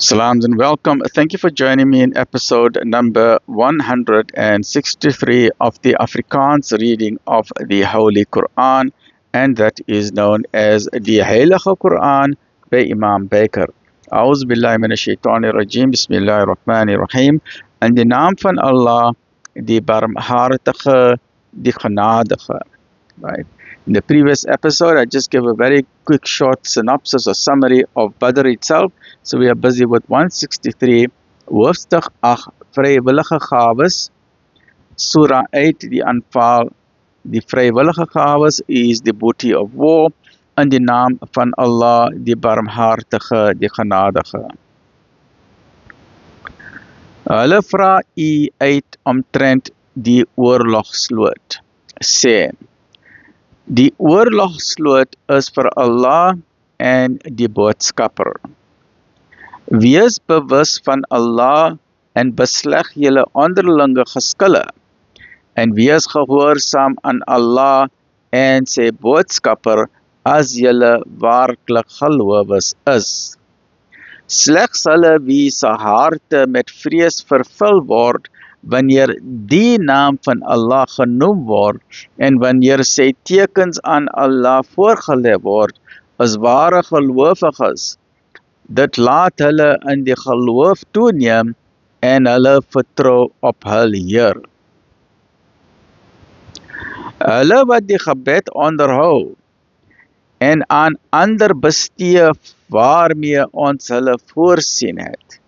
Salams and welcome. Thank you for joining me in episode number 163 of the Afrikaans reading of the Holy Quran, and that is known as the Heilige Quran by Imam Baker. A'udhu billahi minash shaitanir rajim, bismillahir rahmanir rahim. In de naam van Allah, die barmhartige, die genadige. Right. In the previous episode, I just gave a very quick short synopsis or summary of Badr itself. So we are busy with 163, hoofstuk 8, vrywillige gawes, Surah 8, die aanval. Die vrywillige gawes is the booty of war, in die naam van Allah, die barmhartige, die genadige. Hulle vra u uit omtrent die oorlogsloot, sê, die oorlogsloot is vir Allah en die boodskapper. Wees bewus van Allah en besleg julle onderlinge geskille en wees gehoorsaam aan Allah en sy boodskapper as julle waarlik gelowiges is. Slegs hulle wie se harte met vrees vervul word wanneer die naam van Allah genoem word en wanneer sy tekens aan Allah voorgelê word, is ware gelowiges. Dit laat hulle in die geloof toeneem en hulle vertrou op hul Heer. Hulle wat die gebed onderhou en aan ander bestee waarmee ons hulle voorsien het.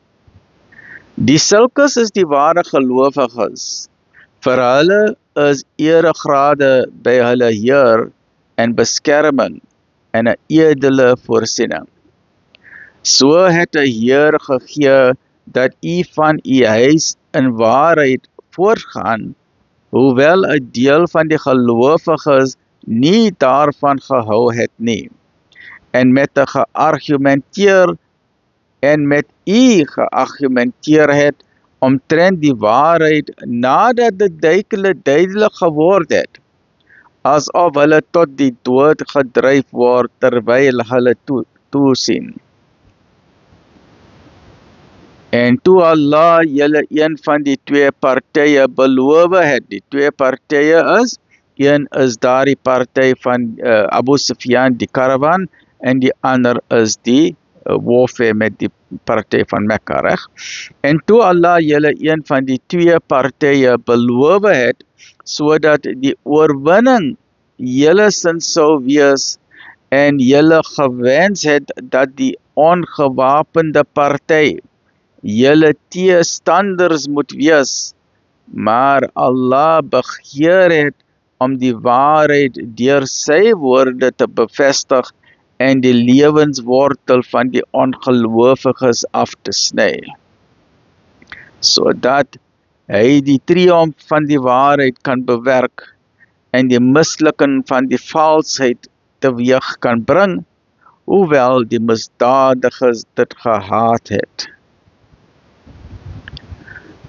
Die sulkes is die ware gelowiges. Vir hulle is eregrade by hulle Heer en beskerming en 'n edele voorsiening. So het 'n Heer gegee dat u van u huis in waarheid voortgaan, hoewel 'n deel van die gelowiges nie daarvan gehou het nie, en met 'n geargumenteer en met u geargumenteer het omtrent die waarheid nadat dit duidelik geword het, asof hulle tot die dood gedryf word terwyl hulle toesien. En toe Allah julle een van die twee partye beloof het, die twee partye is, een is daardie party van Abu Sufyan, die karavan, en die ander is die warfare met die party van Mekka, reg? En toe Allah julle een van die twee partye beloof het, sodat die oorwinning julle sin sou wees, en julle gewens het dat die ongewapende party julle teestanders moet wees, maar Allah begeer het om die waarheid deur sy woorde te bevestig en die lewenswortel van die ongelowiges af te sny, sodat hy die triomf van die waarheid kan bewerk en die mislukking van die valsheid teweeg kan bring, hoewel die misdadiges dit gehaat het.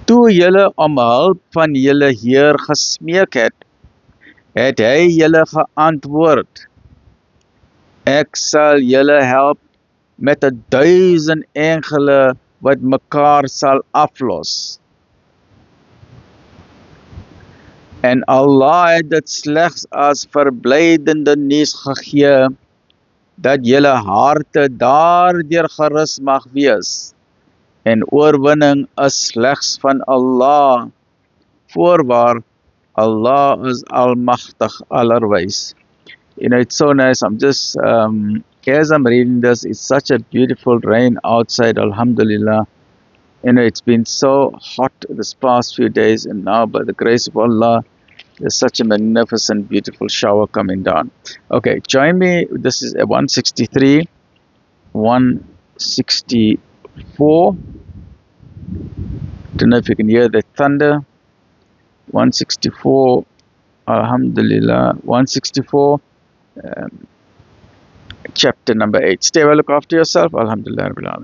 Toe julle om hulp van julle Heer gesmeek het, het hy julle geantwoord, ek sal julle help met 1000 engele wat mekaar sal aflos. En Allah het dit slegs as verblydende nuus gegee, dat julle harte daardeur gerus mag wees. En oorwinning is slegs van Allah, voorwaar Allah is almagtig allerwys. You know, it's so nice. I'm just, as I'm reading this, it's such a beautiful rain outside, alhamdulillah. You know, it's been so hot this past few days, and now by the grace of Allah, there's such a magnificent, beautiful shower coming down. Okay, join me. This is 163, 164. Don't know if you can hear the thunder. 164, alhamdulillah, 164, chapter number 8. Stay well, look after yourself, alhamdulillah.